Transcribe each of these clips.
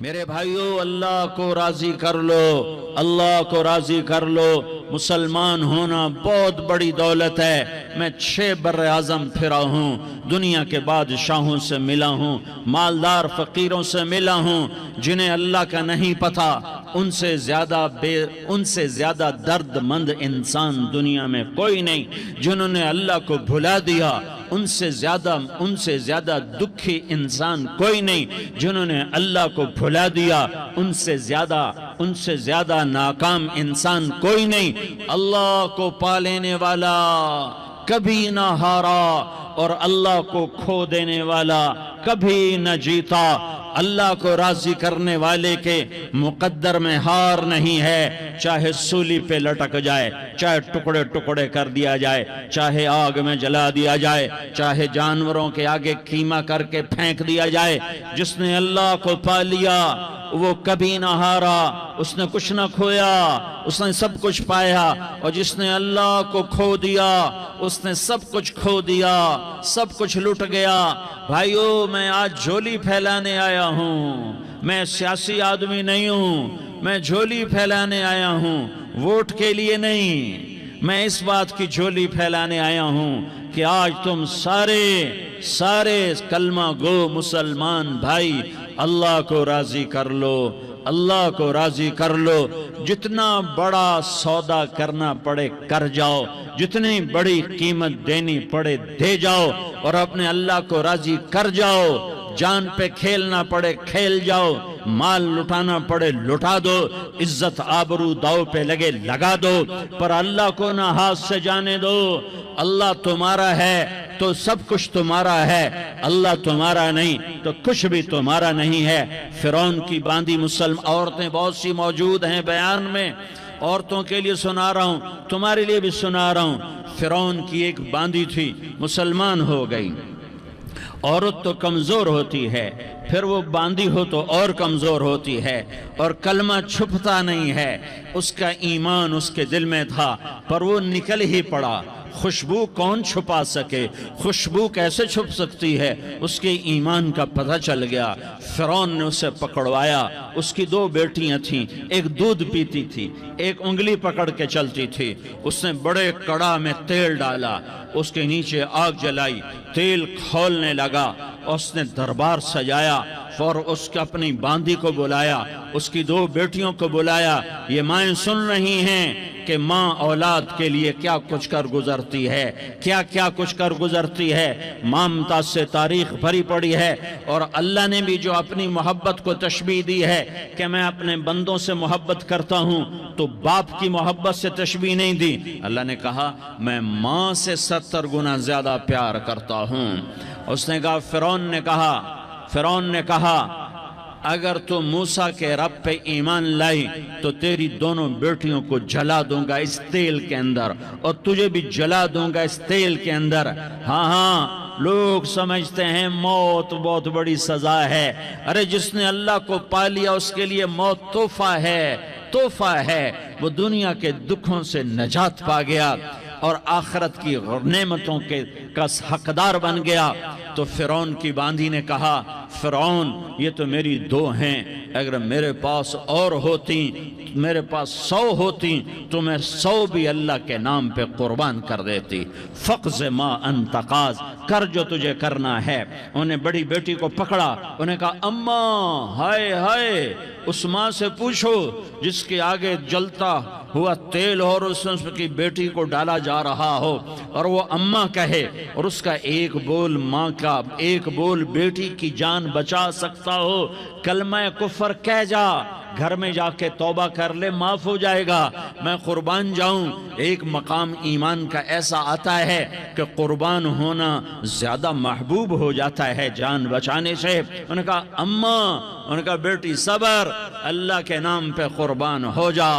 میرے بھائیو، اللہ کو راضی کر لو، اللہ کو راضی کر لو۔ مسلمان ہونا بہت بڑی دولت ہے۔ میں 6 بر اعظم پھرا ہوں، دنیا کے بادشاہوں سے ملا ہوں، مالدار فقیروں سے ملا ہوں، جنہیں اللہ کا نہیں پتہ۔ ان سے زیادہ درد مند انسان دنیا میں کوئی نہیں۔ جنہوں نے اللہ کو بھلا دیا، ان سے زیادہ دکھی انسان کوئی نہیں۔ جنہوں نے اللہ کو بھلا دیا، ان سے زیادہ ناکام انسان کوئی نہیں۔ اللہ کو پا لینے والا کبھی نہ ہارا، اور اللہ کو کھو دینے والا کبھی نہ جیتا۔ اللہ کو راضی کرنے والے کے مقدر میں ہار نہیں ہے، چاہے سولی پہ لٹک جائے، چاہے ٹکڑے ٹکڑے کر دیا جائے، چاہے آگ میں جلا دیا جائے، چاہے جانوروں کے آگے قیمہ کر کے پھینک دیا جائے۔ جس نے اللہ کو پا لیا وہ کبھی نہ ہارا، اس نے کچھ نہ کھویا، اس نے سب کچھ پایا۔ اور جس نے اللہ کو کھو دیا، اس نے سب کچھ کھو دیا، سب کچھ لٹ گیا۔ بھائیو، میں آج جھولی پھیلانے آیا ہوں، میں سیاسی آدمی نہیں ہوں، میں جھولی پھیلانے آیا ہوں، ووٹ کے لیے نہیں۔ میں اس بات کی جھولی پھیلانے آیا ہوں کہ آج تم سارے کلمہ گو مسلمان بھائی اللہ کو راضی کر لو، اللہ کو راضی کر لو۔ جتنا بڑا سودا کرنا پڑے کر جاؤ، جتنی بڑی قیمت دینی پڑے دے جاؤ، اور اپنے اللہ کو راضی کر جاؤ۔ جان پہ کھیلنا پڑے کھیل جاؤ، مال لٹانا پڑے لٹا دو، عزت آبرو داؤ پہ لگے لگا دو، پر اللہ کو نہ ہاتھ سے جانے دو۔ اللہ تمہارا ہے تو سب کچھ تمہارا ہے، اللہ تمہارا نہیں تو کچھ بھی تمہارا نہیں ہے۔ فرعون کی باندھی مسلم عورتیں بہت سی موجود ہیں بیان میں، عورتوں کے لیے سنا رہا ہوں، تمہارے لیے بھی سنا رہا ہوں۔ فرعون کی ایک باندھی تھی، مسلمان ہو گئی۔ عورت تو کمزور ہوتی ہے، پھر وہ باندھی ہو تو اور کمزور ہوتی ہے، اور کلمہ چھپتا نہیں ہے۔ اس کا ایمان اس کے دل میں تھا، پر وہ نکل ہی پڑا۔ خوشبو کون چھپا سکے؟ خوشبو کیسے چھپ سکتی ہے؟ اس کے ایمان کا پتہ چل گیا۔ فرعون نے اسے پکڑوایا۔ اس کی 2 بیٹیاں تھیں، ایک دودھ پیتی تھی، ایک انگلی پکڑ کے چلتی تھی۔ اس نے بڑے کڑا میں تیل ڈالا، اس کے نیچے آگ جلائی، تیل کھولنے لگا، اس نے دربار سجایا، اور اس کے اپنی باندھی کو بلایا، اس کی 2 بیٹیوں کو بلایا۔ یہ مائیں سن رہی ہیں کہ ماں اولاد کے لیے کیا کچھ کر گزرتی ہے، کیا کچھ کر گزرتی ہے۔ مامتا سے تاریخ بھری پڑی ہے، اور اللہ نے بھی جو اپنی محبت کو تشبیہ دی ہے کہ میں اپنے بندوں سے محبت کرتا ہوں، تو باپ کی محبت سے تشبیہ نہیں دی۔ اللہ نے کہا میں ماں سے 70 گنا زیادہ پیار کرتا ہوں۔ اس نے کہا، فرعون نے کہا اگر تو موسیٰ کے رب پہ ایمان لائی تو تیری دونوں بیٹیوں کو جلا دوں گا اس تیل کے اندر، اور تجھے بھی جلا دوں گا اس تیل کے اندر۔ ہاں لوگ سمجھتے ہیں موت بہت بڑی سزا ہے۔ ارے جس نے اللہ کو پا لیا اس کے لیے موت تحفہ ہے۔ وہ دنیا کے دکھوں سے نجات پا گیا اور آخرت کی نعمتوں کا حقدار بن گیا۔ تو فرعون کی باندھی نے کہا، فرعون یہ تو میری 2 ہیں، اگر میرے پاس اور ہوتی، میرے پاس 100 ہوتی تو میں 100 بھی اللہ کے نام پہ قربان کر دیتی۔ فقض ما انت قاض، کر جو تجھے کرنا ہے۔ انہیں بڑی بیٹی کو پکڑا، انہیں کہا اماں، ہائے اس ماں سے پوچھو جس کے آگے جلتا ہوا تیل اور اس کی بیٹی کو ڈالا جا رہا ہو، اور وہ اماں کہے، اور اس کا ایک بول ماں کا، ایک بول بیٹی کی جان بچا سکتا ہو۔ کلمہ کفر کہہ جا، گھر میں جا کے توبہ کر لے، معاف ہو جائے گا۔ میں قربان جاؤں۔ ایک مقام ایمان کا ایسا آتا ہے کہ قربان ہونا زیادہ محبوب ہو جاتا ہے جان بچانے سے۔ انہوں نے کہا اماں، انہوں نے کہا بیٹی صبر، اللہ کے نام پہ قربان ہو جا۔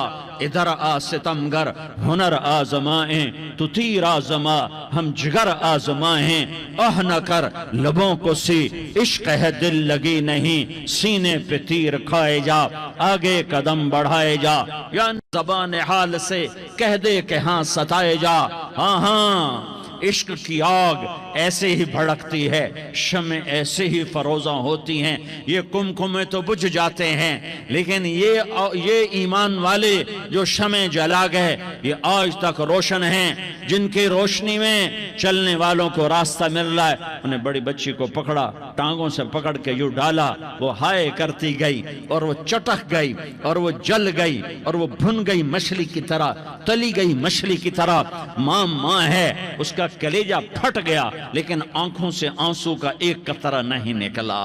ادھر آ ستمگر، ہنر آزمائیں تو تیر آزما، ہم جگر آزمائیں اہ نہ کر لبوں کو سی، عشق ہے دل لگی نہیں، سینے پہ تیر کھائے جا، آگے قدم بڑھائے جا، یا زبان حال سے کہہ دے کہ ہاں ستائے جا۔ ہاں عشق کی آگ ایسے ہی بھڑکتی ہے، شمع ایسے ہی فروزاں ہوتی ہیں، یہ کمکمے تو بجھ جاتے ہیں، لیکن یہ ایمان والے جو شمع جلا گئے یہ آج تک روشن ہیں، جن کی روشنی میں چلنے والوں کو راستہ مل رہا ہے۔ انہیں بڑی بچی کو پکڑا، ٹانگوں سے پکڑ کے یوں ڈالا، وہ ہائے کرتی گئی اور وہ چٹک گئی اور وہ جل گئی اور وہ بھن گئی مچھلی کی طرح، تلی گئی مچھلی کی طرح۔ ماں ہے، اس کا کلیجہ پھٹ گیا لیکن آنکھوں سے آنسو کا ایک قطرہ نہیں نکلا۔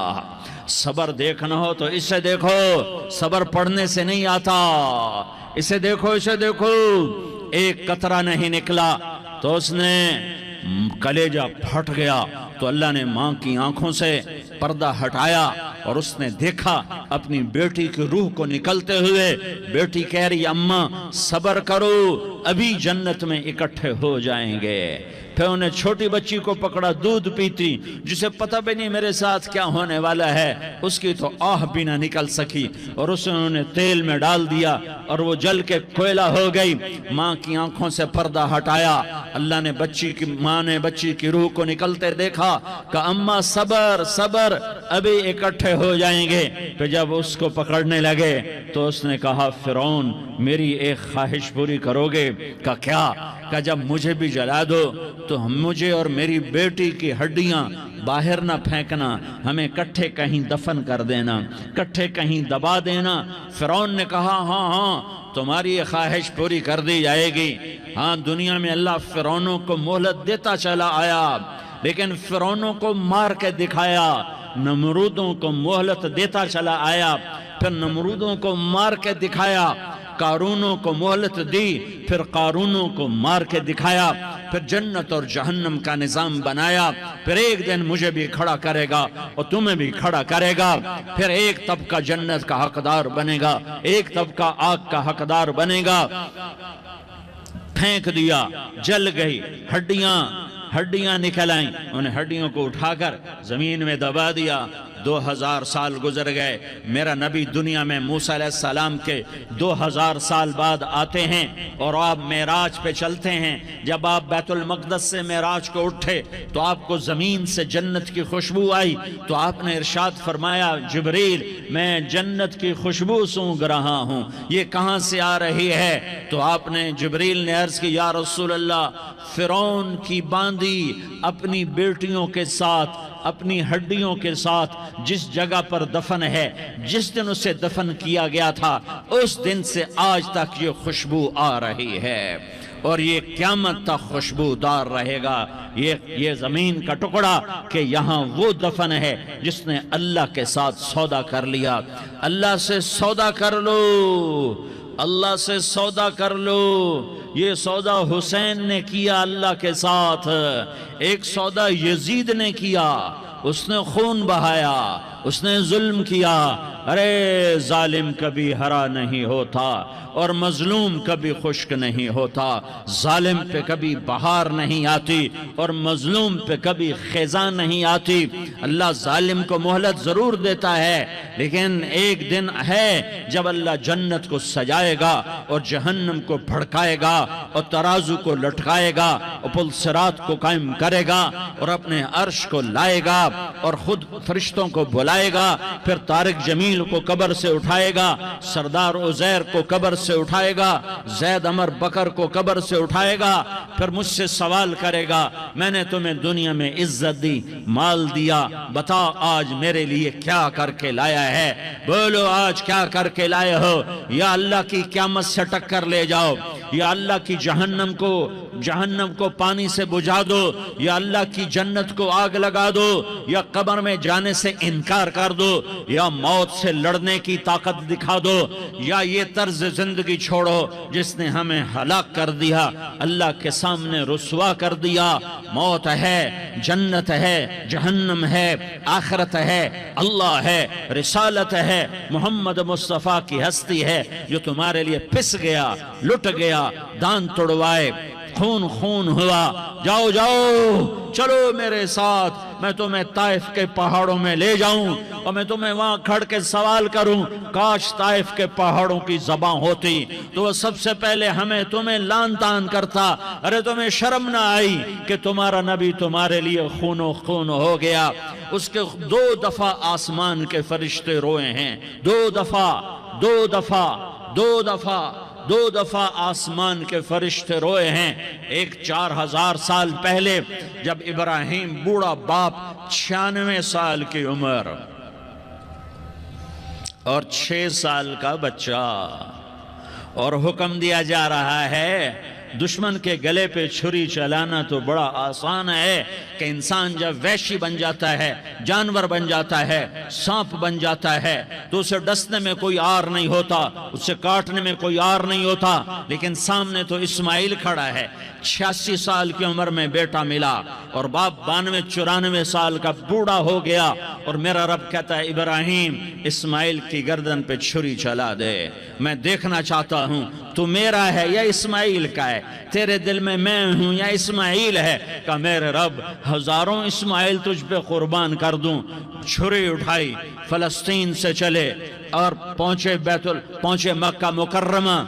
صبر دیکھنا ہو تو اسے دیکھو، صبر پڑھنے سے نہیں آتا، اسے دیکھو، اسے دیکھو۔ ایک قطرہ نہیں نکلا تو اس نے کلیجہ پھٹ گیا، تو اللہ نے ماں کی آنکھوں سے پردہ ہٹایا اور اس نے دیکھا اپنی بیٹی کی روح کو نکلتے ہوئے۔ بیٹی کہہ رہی اماں صبر کرو، ابھی جنت میں اکٹھے ہو جائیں گے۔ پھر انہیں چھوٹی بچی کو پکڑا، دودھ پیتی، جسے پتہ بھی نہیں میرے ساتھ کیا ہونے والا ہے، اس کی تو آہ بھی نہ نکل سکی، اور اسے انہوں نے تیل میں ڈال دیا اور وہ جل کے کوئلہ ہو گئی۔ ماں کی آنکھوں سے پردہ ہٹایا، اللہ نے ماں نے بچی کی روح کو نکلتے دیکھا، کہا اماں صبر صبر، ابھی اکٹھے ہو جائیں گے۔ پھر جب اس کو پکڑنے لگے تو اس نے کہا فرعون میری ایک خواہش پوری کرو گے؟ کہا کیا؟ کہا جب مجھے بھی جلا دو تو مجھے اور میری بیٹی کی ہڈیاں باہر نہ پھینکنا، ہمیں کٹھے کہیں دفن کر دینا، کٹھے کہیں دبا دینا۔ فرعون نے کہا ہاں تمہاری یہ خواہش پوری کر دی جائے گی۔ ہاں دنیا میں اللہ فرعونوں کو مہلت دیتا چلا آیا، لیکن فرعونوں کو مار کے دکھایا، نمرودوں کو مہلت دیتا چلا آیا، پھر نمرودوں کو مار کے دکھایا، قارونوں کو مہلت دی، پھر قارونوں کو مار کے دکھایا، پھر جنت اور جہنم کا نظام بنایا، پھر ایک دن مجھے بھی کھڑا کرے گا اور تمہیں بھی کھڑا کرے گا، پھر ایک طبقہ جنت کا حقدار بنے گا، ایک طبقہ آگ کا حقدار بنے گا۔ پھینک دیا، جل گئی، ہڈیاں نکل آئیں، انہیں ہڈیوں کو اٹھا کر زمین میں دبا دیا۔ 2000 سال گزر گئے، میرا نبی دنیا میں موسیٰ علیہ السلام کے 2000 سال بعد آتے ہیں اور آپ معراج پہ چلتے ہیں۔ جب آپ بیت المقدس سے معراج کو اٹھے تو آپ کو زمین سے جنت کی خوشبو آئی، تو آپ نے ارشاد فرمایا جبریل میں جنت کی خوشبو سونگ رہا ہوں، یہ کہاں سے آ رہی ہے؟ تو آپ نے جبریل نے عرض کی یا رسول اللہ فرعون کی باندی اپنی بیٹیوں کے ساتھ، اپنی ہڈیوں کے ساتھ جس جگہ پر دفن ہے، جس دن اسے دفن کیا گیا تھا اس دن سے آج تک یہ خوشبو آ رہی ہے، اور یہ قیامت تک خوشبودار رہے گا۔ یہ زمین کا ٹکڑا کہ یہاں وہ دفن ہے جس نے اللہ کے ساتھ سودا کر لیا۔ اللہ سے سودا کر لو، اللہ سے سودا کر لو۔ یہ سودا حسین نے کیا اللہ کے ساتھ، ایک سودا یزید نے کیا، اس نے خون بہایا، اس نے ظلم کیا۔ ارے ظالم کبھی ہرا نہیں ہوتا اور مظلوم کبھی خشک نہیں ہوتا، ظالم پہ کبھی بہار نہیں آتی اور مظلوم پہ کبھی خزاں نہیں آتی۔ اللہ ظالم کو مہلت ضرور دیتا ہے، لیکن ایک دن ہے جب اللہ جنت کو سجائے گا اور جہنم کو بھڑکائے گا اور ترازو کو لٹکائے گا اور پل صراط کو قائم کرے گا اور اپنے عرش کو لائے گا اور خود فرشتوں کو بلائے گا، پھر طارق جمیل کو قبر سے اٹھائے گا، سردار عزیر کو قبر سے اٹھائے گا، زید عمر بکر کو قبر سے اٹھائے گا، پھر مجھ سے سوال کرے گا میں نے تمہیں دنیا میں عزت دی، مال دیا، بتا آج میرے لیے کیا کر کے لایا ہے؟ بولو آج کیا کر کے لائے ہو؟ یا اللہ کی قیامت سے ٹکر لے جاؤ، یا اللہ کی جہنم کو پانی سے بجھا دو، یا اللہ کی جنت کو آگ لگا دو، یا قبر میں جانے سے انکار کر دو، یا موت سے لڑنے کی طاقت دکھا دو، یا یہ طرز زندگی چھوڑو جس نے ہمیں ہلاک کر دیا، اللہ کے سامنے رسوا کر دیا۔ موت ہے، جنت ہے، جہنم ہے، آخرت ہے، اللہ ہے، رسالت ہے، محمد مصطفیٰ کی ہستی ہے جو تمہارے لیے پس گیا، لٹ گیا، دان توڑوائے، خون خون ہوا، جاؤ جاؤ چلو میرے ساتھ، میں تمہیں طائف کے پہاڑوں میں لے جاؤں اور میں تمہیں وہاں کھڑ کے سوال کروں، کاش طائف کے پہاڑوں کی زبان ہوتی تو وہ سب سے پہلے تمہیں لان تان کرتا، ارے تمہیں شرم نہ آئی کہ تمہارا نبی تمہارے لیے خون و خون ہو گیا۔ اس کے 2 دفعہ آسمان کے فرشتے روئے ہیں، 2 دفعہ آسمان کے فرشتے روئے ہیں۔ ایک 4000 سال پہلے جب ابراہیم بوڑھا باپ 96 سال کی عمر اور 6 سال کا بچہ، اور حکم دیا جا رہا ہے دشمن کے گلے پہ چھری چلانا تو بڑا آسان ہے کہ انسان جب وحشی بن جاتا ہے، جانور بن جاتا ہے، سانپ بن جاتا ہے تو اسے ڈسنے میں کوئی آر نہیں ہوتا، اسے کاٹنے میں کوئی آر نہیں ہوتا، لیکن سامنے تو اسماعیل کھڑا ہے، 86 سال کی عمر میں بیٹا ملا اور باپ 92-94 سال کا بوڑھا ہو گیا، اور میرا رب کہتا ہے ابراہیم اسماعیل کی گردن پہ چھری چلا دے، میں دیکھنا چاہتا ہوں تو میرا ہے یا اسماعیل کا ہے، تیرے دل میں ہوں یا اسماعیل ہے؟ کہ میرے رب ہزاروں اسماعیل تجھ پہ قربان کر دوں۔ چھری اٹھائی، فلسطین سے چلے اور پہنچے مکہ مکرمہ،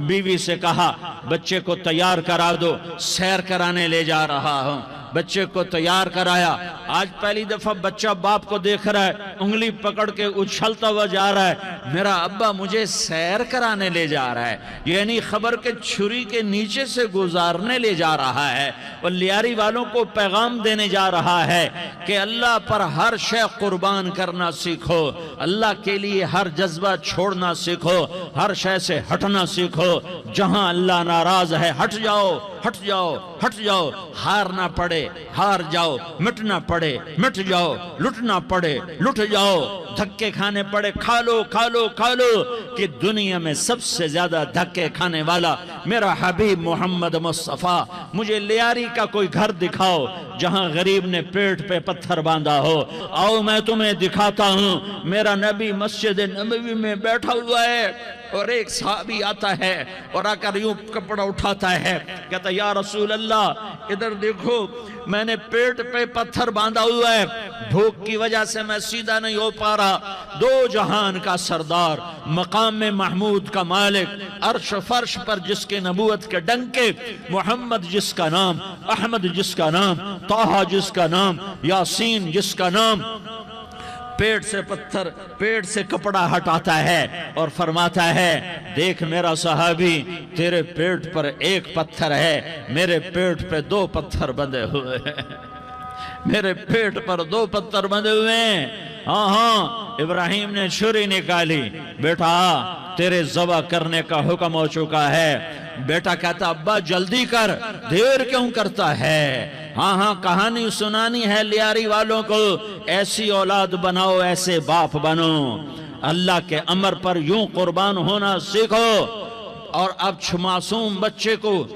بیوی سے کہا بچے کو تیار کرا دو، سیر کرانے لے جا رہا ہوں، بچے کو تیار کرایا۔ آج پہلی دفعہ بچہ باپ کو دیکھ رہا ہے، انگلی پکڑ کے اچھلتا ہوا جا رہا ہے، میرا ابا مجھے سیر کرانے لے جا رہا ہے، یعنی خبر کے چھری کے نیچے سے گزارنے لے جا رہا ہے، اور لیاری والوں کو پیغام دینے جا رہا ہے کہ اللہ پر ہر شے قربان کرنا سیکھو، اللہ کے لیے ہر جذبہ چھوڑنا سیکھو، ہر شے سے ہٹنا سیکھو، جہاں اللہ ناراض ہے ہٹ جاؤ، ہٹ جاؤ، ہٹ جاؤ، ہار نہ پڑے ہار جاؤ، مٹنا پڑے مٹ جاؤ، لٹنا پڑے لٹ جاؤ، دھکے کھانے پڑے کھا لو کھا لو کھا لو، کہ دنیا میں سب سے زیادہ دھکے کھانے والا میرا حبیب محمد مصطفیٰ۔ مجھے لیاری کا کوئی گھر دکھاؤ جہاں غریب نے پیٹ پہ پتھر باندھا ہو، آؤ میں تمہیں دکھاتا ہوں۔ میرا نبی مسجد نبوی میں بیٹھا ہوا ہے اور ایک صحابی آتا ہے اور آ کر یوں کپڑا اٹھاتا ہے، کہتا یا رسول اللہ ادھر دیکھو، میں نے پیٹ پہ پتھر باندھا ہوا ہے، بھوک کی وجہ سے میں سیدھا نہیں ہو پا رہا۔ 2 جہان کا سردار، مقام محمود کا مالک، عرش فرش پر جس کے نبوت کے ڈنکے، محمد جس کا نام، احمد جس کا نام، طٰہٰ جس کا نام، یاسین جس کا نام، پیٹ سے کپڑا ہٹاتا ہے اور فرماتا ہے دیکھ میرا صحابی، تیرے پیٹ پر 1 پتھر ہے، میرے پیٹ پہ 2 پتھر بندھے ہوئے ہیں، میرے پیٹ پر 2 پتھر بندھے ہوئے ہیں۔ ہاں ابراہیم نے چھری نکالی، بیٹا تیرے ذبح کرنے کا حکم ہو چکا ہے۔ بیٹا کہتا ابا جلدی کر، دیر کیوں کرتا ہے؟ ہاں کہانی سنانی ہے لیاری والوں کو، ایسی اولاد بناؤ، ایسے باپ بنو، اللہ کے امر پر یوں قربان ہونا سیکھو۔ اور اب معصوم بچے کو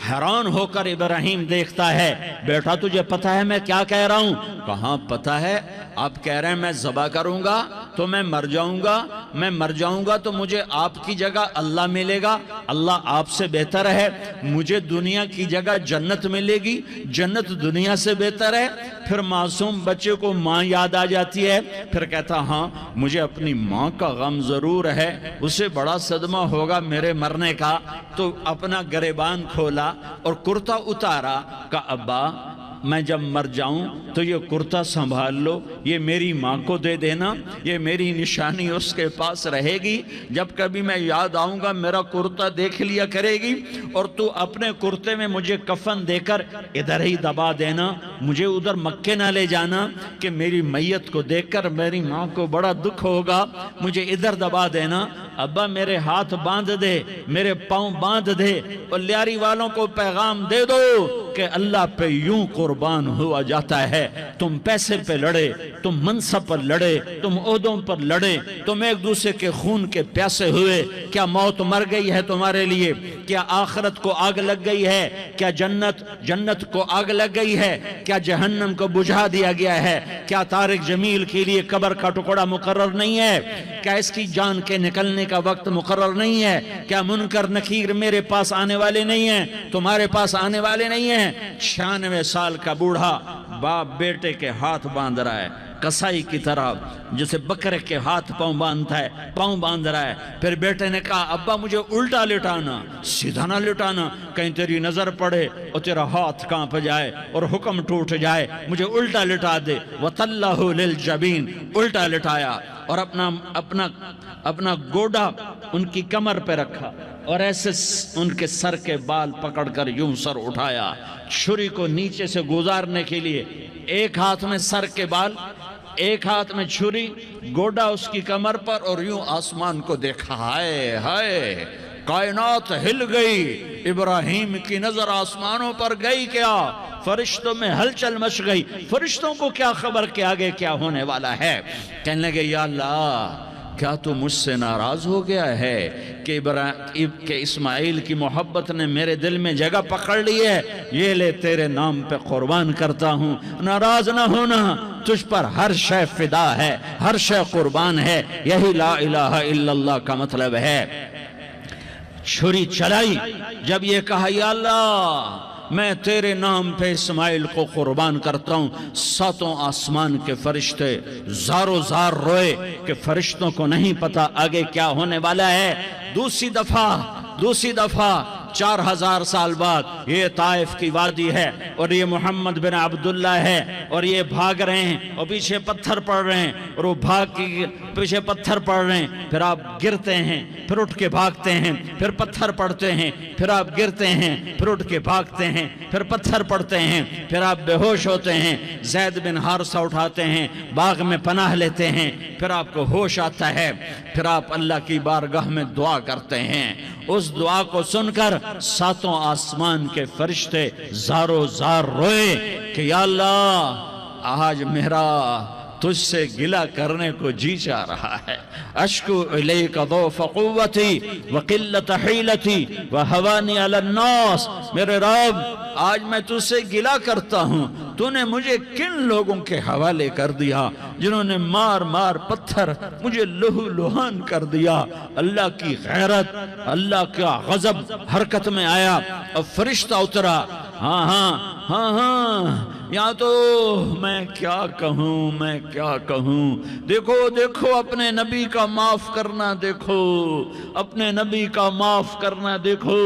حیران ہو کر ابراہیم دیکھتا ہے، بیٹا تجھے پتہ ہے میں کیا کہہ رہا ہوں؟ کہاں پتہ ہے، آپ کہہ رہے ہیں میں ذبح کروں گا تو میں مر جاؤں گا، میں مر جاؤں گا تو مجھے آپ کی جگہ اللہ ملے گا، اللہ آپ سے بہتر ہے، مجھے دنیا کی جگہ جنت ملے گی، جنت دنیا سے بہتر ہے۔ پھر معصوم بچے کو ماں یاد آ جاتی ہے، پھر کہتا ہاں مجھے اپنی ماں کا غم ضرور ہے، اسے بڑا صدمہ ہوگا میرے مرنے کا۔ تو اپنا گریبان کھولا اور کرتا اتارا، کہ ابا میں جب مر جاؤں تو یہ کرتا سنبھال لو، یہ میری ماں کو دے دینا، یہ میری نشانی اس کے پاس رہے گی، جب کبھی میں یاد آؤں گا میرا کرتا دیکھ لیا کرے گی، اور تو اپنے کرتے میں مجھے کفن دے کر ادھر ہی دبا دینا، مجھے ادھر مکے نہ لے جانا کہ میری میت کو دیکھ کر میری ماں کو بڑا دکھ ہوگا، مجھے ادھر دبا دینا۔ ابا میرے ہاتھ باندھ دے، میرے پاؤں باندھ دے، اور لیاری والوں کو پیغام دے دو کہ اللہ پہ یوں قربان قربان ہوا جاتا ہے۔ تم پیسے پہ لڑے، تم منصب پر لڑے، تم عہدوں پر لڑے، تم ایک دوسرے کے خون کے پیاسے ہوئے۔ کیا موت مر گئی ہے تمہارے لیے؟ کیا آخرت کو آگ لگ گئی ہے؟ کیا جنت کو آگ لگ گئی ہے؟ کیا جہنم کو بجھا دیا گیا ہے؟ کیا طارق جمیل کے لیے قبر کا ٹکڑا مقرر نہیں ہے؟ کیا اس کی جان کے نکلنے کا وقت مقرر نہیں ہے؟ کیا منکر نکیر میرے پاس آنے والے نہیں ہیں، تمہارے پاس آنے والے نہیں ہیں؟ 96 سال کا بوڑھا باپ بیٹے کے ہاتھ باندھ رہا ہے، کسائی کی طرح، جسے بکرے کے ہاتھ پاؤں باندھ رہا ہے۔ پھر بیٹے نے کہا ابا مجھے الٹا لٹانا، سیدھا نہ لٹانا، کہیں تیری نظر پڑے اور تیرا ہاتھ کانپ جائے اور حکم ٹوٹ جائے، مجھے الٹا لٹا دے۔ وَطَلَّهُ لِلْجَبِينَ، الٹا لٹایا اور اپنا گوڈا ان کی کمر پہ رکھا اور ایسے ان کے سر کے بال پکڑ کر یوں سر اٹھایا، چھری کو نیچے سے گزارنے کے لیے، ایک ہاتھ میں سر کے بال، ایک ہاتھ میں چھری، گوڈا اس کی کمر پر، اور یوں آسمان کو دیکھا۔ ہائے ہائے، کائنات ہل گئی، ابراہیم کی نظر آسمانوں پر گئی کیا؟ فرشتوں میں ہلچل مچ گئی۔ فرشتوں کو کیا خبر کہ آگے کیا ہونے والا ہے؟ کہنے لگے یا اللہ، کیا تو مجھ سے ناراض ہو گیا ہے کہ اسماعیل کی محبت نے میرے دل میں جگہ پکڑ لی ہے؟ یہ لے تیرے نام پہ قربان کرتا ہوں، ناراض نہ ہونا، تجھ پر ہر شے فدا ہے، ہر شے قربان ہے۔ یہی لا الہ الا اللہ کا مطلب ہے۔ چھری چلائی، جب یہ کہا یا اللہ میں تیرے نام پہ اسماعیل کو قربان کرتا ہوں، 7 آسمان کے فرشتے زارو زار روئے کہ فرشتوں کو نہیں پتا آگے کیا ہونے والا ہے۔ دوسری دفعہ 4000 سال بعد یہ طائف کی وادی ہے اور یہ محمد بن عبداللہ ہے اور یہ بھاگ رہے ہیں اور پیچھے پتھر پڑ رہے ہیں، اور وہ بھاگ کے پیچھے پتھر پڑ رہے ہیں، پھر آپ گرتے ہیں، پھر اٹھ کے بھاگتے ہیں، پھر پتھر پڑتے ہیں، پھر آپ گرتے ہیں، پھر اٹھ کے بھاگتے ہیں، پھر پتھر پڑتے ہیں، پھر آپ بے ہوش ہوتے ہیں، زید بن حارثہ اٹھاتے ہیں، باغ میں پناہ لیتے ہیں، پھر آپ کو ہوش آتا ہے، پھر آپ اللہ کی بارگاہ میں دعا کرتے ہیں۔ اس دعا کو سن کر 7 آسمان کے فرشتے زارو زار روئے کہ یا اللہ آج میرا تجھ سے گلہ کرنے کو جی چاہ رہا ہے۔ اشکو الیک ضعف قوتی وقلت حیلتی وہوانی علی الناس، میرے رب آج میں تجھ سے گلہ کرتا ہوں، تو نے مجھے کن لوگوں کے حوالے کر دیا جنہوں نے مار مار پتھر مجھے لہو لہان کر دیا۔ اللہ کی غیرت، اللہ کا غضب حرکت میں آیا اور فرشتہ اترا۔ ہاں یا تو میں کیا کہوں، دیکھو اپنے نبی کا معاف کرنا، دیکھو اپنے نبی کا معاف کرنا، دیکھو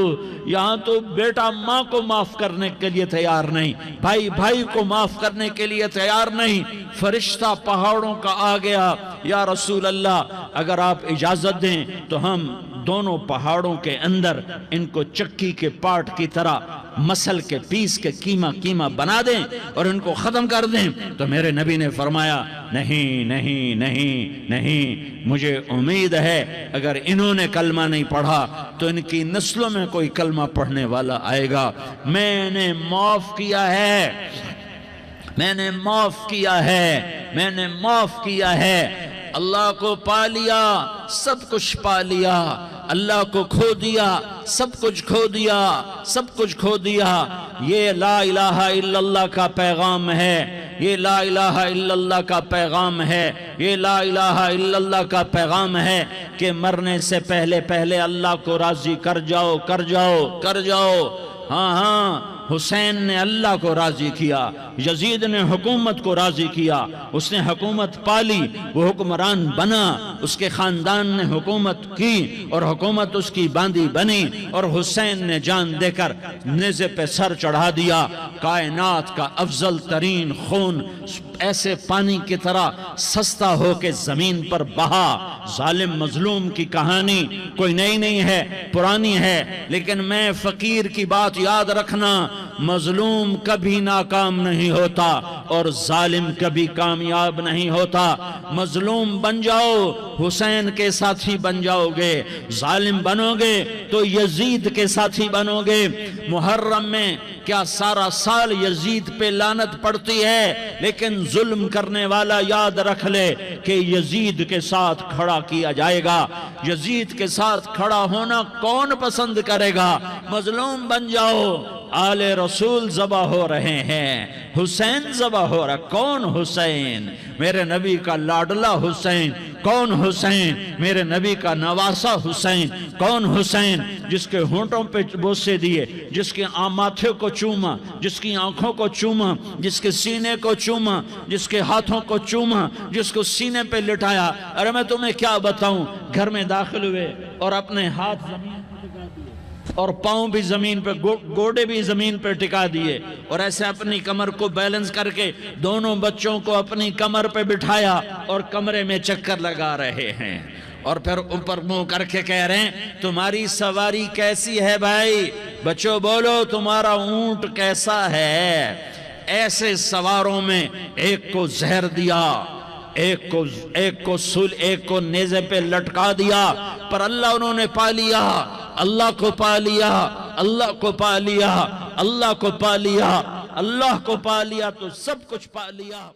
یہاں تو بیٹا ماں کو معاف کرنے کے لیے تیار نہیں، بھائی کو معاف کرنے کے لیے تیار نہیں۔ فرشتہ پہاڑوں کا آ گیا، یا رسول اللہ اگر آپ اجازت دیں تو ہم دونوں پہاڑوں کے اندر ان کو چکی کے پاٹ کی طرح مسل کے پیس کے کیما بنا دیں اور ان کو ختم کر دیں۔ تو میرے نبی نے فرمایا نہیں، مجھے امید ہے اگر انہوں نے کلمہ نہیں پڑھا تو ان کی نسلوں میں کوئی کلمہ پڑھنے والا آئے گا۔ میں نے معاف کیا ہے، اللہ کو پا لیا، سب کچھ پا لیا، اللہ کو کھو دیا، سب کچھ کھو دیا۔ یہ لا الہ الا اللہ کا پیغام ہے، یہ لا الہ الا اللہ کا پیغام ہے، یہ لا الہ الا اللہ کا پیغام ہے کہ مرنے سے پہلے اللہ کو راضی کر جاؤ۔ ہاں حسین نے اللہ کو راضی کیا، یزید نے حکومت کو راضی کیا، اس نے حکومت پالی، وہ حکمران بنا، اس کے خاندان نے حکومت کی اور حکومت اس کی باندھی بنی، اور حسین نے جان دے کر نیزے پہ سر چڑھا دیا۔ کائنات کا افضل ترین خون ایسے پانی کی طرح سستا ہو کے زمین پر بہا۔ ظالم مظلوم کی کہانی کوئی نئی نہیں ہے، پرانی ہے، لیکن میں فقیر کی بات یاد رکھنا، مظلوم کبھی ناکام نہیں ہوتا اور ظالم کبھی کامیاب نہیں ہوتا۔ مظلوم بن جاؤ حسین کے ساتھی بن جاؤ گے، ظالم بنو گے تو یزید کے ساتھی بنو گے۔ محرم میں کیا سارا سال یزید پہ لعنت پڑتی ہے، لیکن ظلم کرنے والا یاد رکھ لے کہ یزید کے ساتھ کھڑا کیا جائے گا۔ یزید کے ساتھ کھڑا ہونا کون پسند کرے گا؟ مظلوم بن جاؤ۔ آل رسول ذبح ہو رہے ہیں، حسین ذبح ہو رہا۔ کون حسین؟ میرے نبی کا لاڈلا حسین۔ کون حسین؟ میرے نبی کا نواسا حسین۔ کون حسین؟ جس کے ہونٹوں پہ بوسے دیے، جس کے ماتھے کو چوما، جس کی آنکھوں کو چوما، جس کے سینے کو چوما، جس کے ہاتھوں کو چوما، جس کو سینے پہ لٹایا۔ ارے میں تمہیں کیا بتاؤں، گھر میں داخل ہوئے اور اپنے ہاتھ زمین پہ ٹکا دیے اور پاؤں بھی زمین پہ، گوڑے بھی زمین پہ ٹکا دیے، اور ایسے اپنی کمر کو بیلنس کر کے دونوں بچوں کو اپنی کمر پہ بٹھایا اور کمرے میں چکر لگا رہے ہیں، اور پھر اوپر منہ کر کے کہہ رہے ہیں تمہاری سواری کیسی ہے بھائی؟ بچوں بولو تمہارا اونٹ کیسا ہے؟ ایسے سواروں میں ایک کو زہر دیا، ایک کو نیزے پہ لٹکا دیا، پر اللہ انہوں نے پا لیا، اللہ کو پا لیا، اللہ کو پا لیا، اللہ کو پا لیا، اللہ کو پا لیا تو سب کچھ پا لیا۔